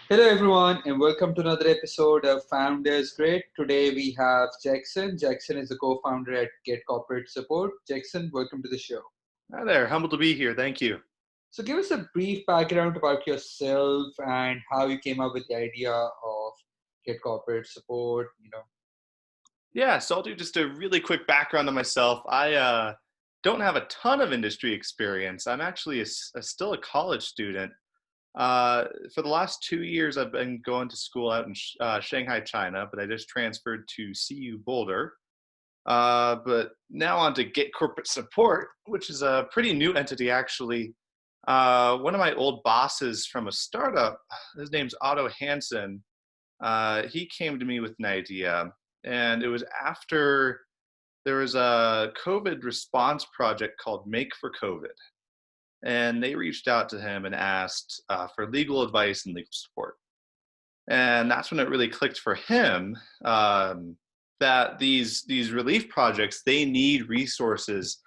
Hello, everyone, and welcome to another episode of Founders Grid. Today we have Jackson. Jackson is the co founder at Get Corporate Support. Jackson, welcome to the show. Hi there. Humbled to be here. Thank you. So, give us a brief background about yourself and how you came up with the idea of Get Corporate Support. Yeah, so I'll do just a really quick background on myself. I don't have a ton of industry experience. I'm actually still a college student. For the last 2 years, I've been going to school out in Shanghai, China, but I just transferred to CU Boulder. But now on to Get Corporate Support, which is a pretty new entity, actually. One of my old bosses from a startup, his name's Otto Hansen. He came to me with an idea, and it was after there was a COVID response project called Make for COVID, and they reached out to him and asked for legal advice and legal support. And that's when it really clicked for him that these relief projects, they need resources,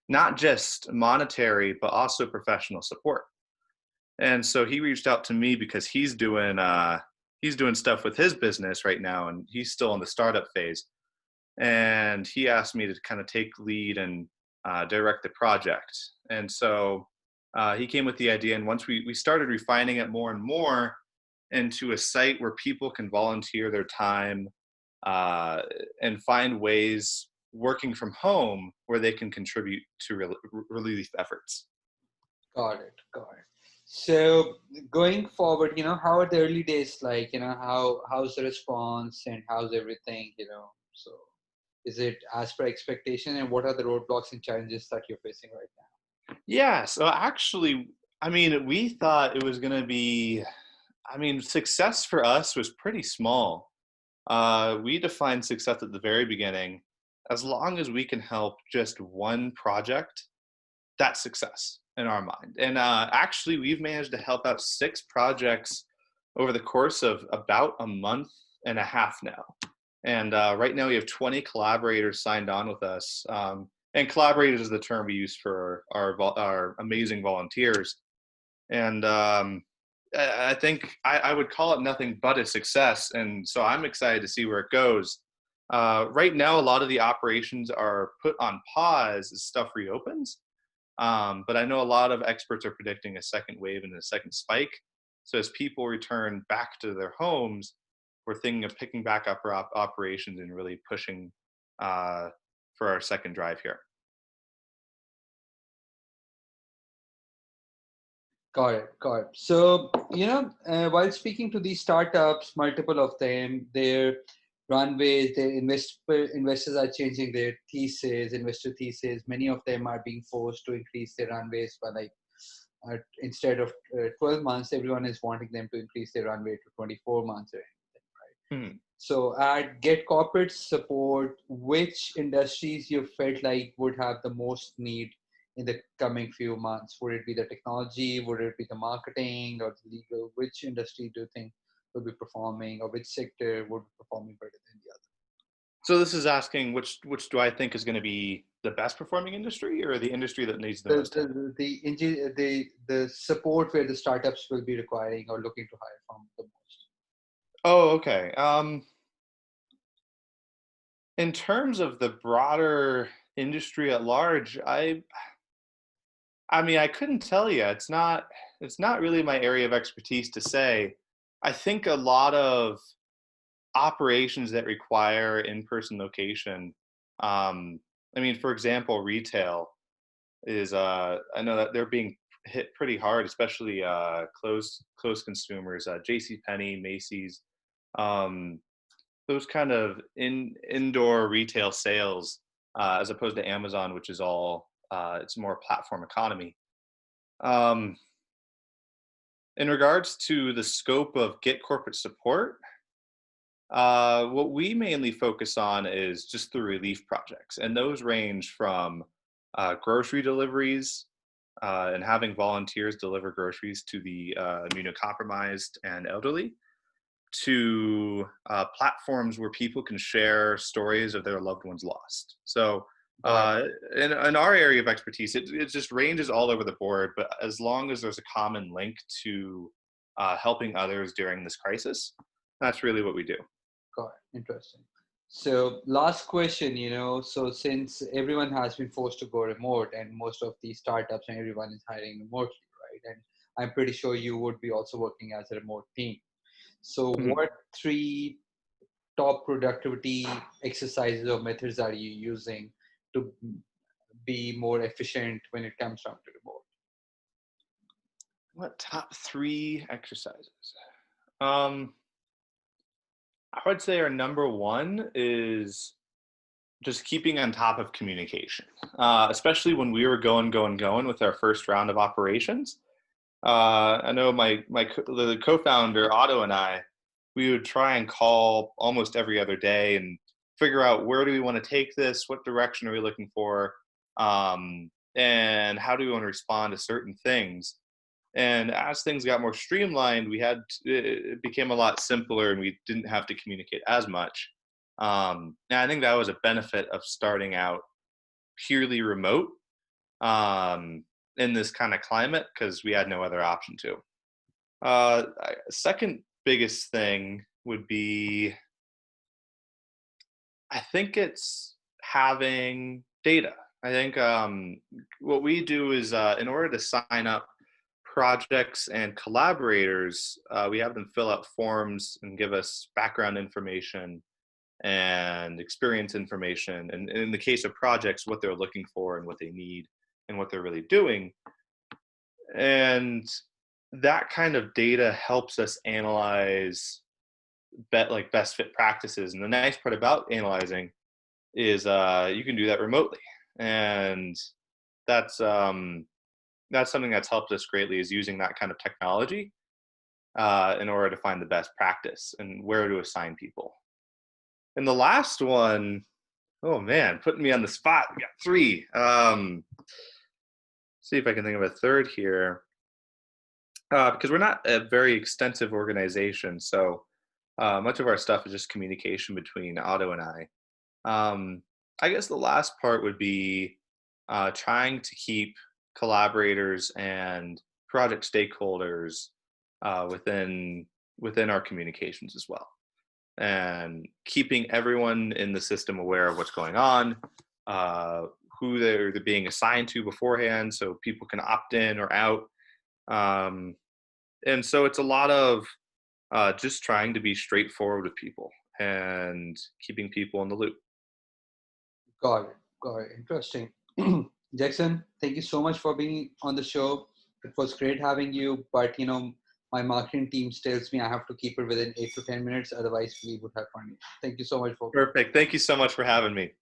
not just monetary but also professional support. And so he reached out to me because he's doing stuff with his business right now, and he's still in the startup phase. And he asked me to kind of take lead and direct the project. And so he came with the idea, and once we started refining it more and more into a site where people can volunteer their time and find ways working from home where they can contribute to relief efforts. Got it. Got it. So, going forward, how are the early days like? How's the response and how's everything? So is it as per expectation, and what are the roadblocks and challenges that you're facing right now? Yeah, so actually, I mean, we thought it was going to be, I mean, success for us was pretty small. We defined success at the very beginning. As long as we can help just one project, that's success in our mind. And actually, we've managed to help out 6 projects over the course of about a month and a half now. And right now, we have 20 collaborators signed on with us. And collaborators is the term we use for our amazing volunteers. And I think I would call it nothing but a success. And so I'm excited to see where it goes. Right now, a lot of the operations are put on pause as stuff reopens. But I know a lot of experts are predicting a second wave and a second spike. So as people return back to their homes, we're thinking of picking back up our operations and really pushing for our second drive here. Got it. Got it. So, while speaking to these startups, multiple of them, their runways, their investors are changing their thesis, investor thesis. Many of them are being forced to increase their runways by instead of 12 months, everyone is wanting them to increase their runway to 24 months or anything, right? Hmm. So at Get Corporate Support, which industries you felt like would have the most need in the coming few months? Would it be the technology? Would it be the marketing or the legal? Which industry do you think will be performing, or which sector would be performing better than the other? So this is asking which do I think is going to be the best performing industry or the industry that needs the The most help? the the the support where the startups will be requiring or looking to hire from the most. Oh, okay. In terms of the broader industry at large, I mean, I couldn't tell you. It's not really my area of expertise to say. I think a lot of operations that require in-person location. Um, I mean, for example, retail is. I know that they're being hit pretty hard, especially close consumers. J.C. Penney, Macy's, um, those kind of indoor retail sales, as opposed to Amazon, which is all it's more platform economy. Um, in regards to the scope of Get Corporate Support, what we mainly focus on is just the relief projects, and those range from grocery deliveries and having volunteers deliver groceries to the immunocompromised and elderly, to platforms where people can share stories of their loved ones lost. So, Got uh, in our area of expertise, it just ranges all over the board. But as long as there's a common link to helping others during this crisis. That's really what we do. Got it. Interesting. So last question, so since everyone has been forced to go remote and most of these startups and everyone is hiring remotely, right? And I'm pretty sure you would be also working as a remote team. So Mhm. what three top productivity exercises or methods are you using to be more efficient when it comes down to remote? What top 3 exercises? Um, I would say our number one is just keeping on top of communication, especially when we were going with our first round of operations. I know the co-founder Otto and I, we would try and call almost every other day and figure out where do we want to take this, what direction are we looking for, and how do we want to respond to certain things. And as things got more streamlined, it became a lot simpler, and we didn't have to communicate as much. And I think that was a benefit of starting out purely remote um, in this kind of climate because we had no other option to. Second biggest thing would be, I think it's having data. I think what we do is in order to sign up projects and collaborators, we have them fill out forms and give us background information and experience information. And in the case of projects, what they're looking for and what they need and what they're really doing. And that kind of data helps us analyze best fit practices. And the nice part about analyzing is you can do that remotely. And that's something that's helped us greatly, is using that kind of technology in order to find the best practice and where to assign people. And the last one, oh man, putting me on the spot. We got 3. See if I can think of a third here. Because we're not a very extensive organization, so much of our stuff is just communication between Otto and I. I guess the last part would be trying to keep collaborators and project stakeholders within our communications as well, and keeping everyone in the system aware of what's going on, uh, who they're being assigned to beforehand, so people can opt in or out. Um, and so it's a lot of just trying to be straightforward with people and keeping people in the loop. Got it. Got it. Interesting. Jackson, thank you so much for being on the show. It was great having you, but my marketing team tells me I have to keep it within 8 to 10 minutes. Otherwise, we would have fun. Thank you so much for being. Perfect. Thank you so much for having me.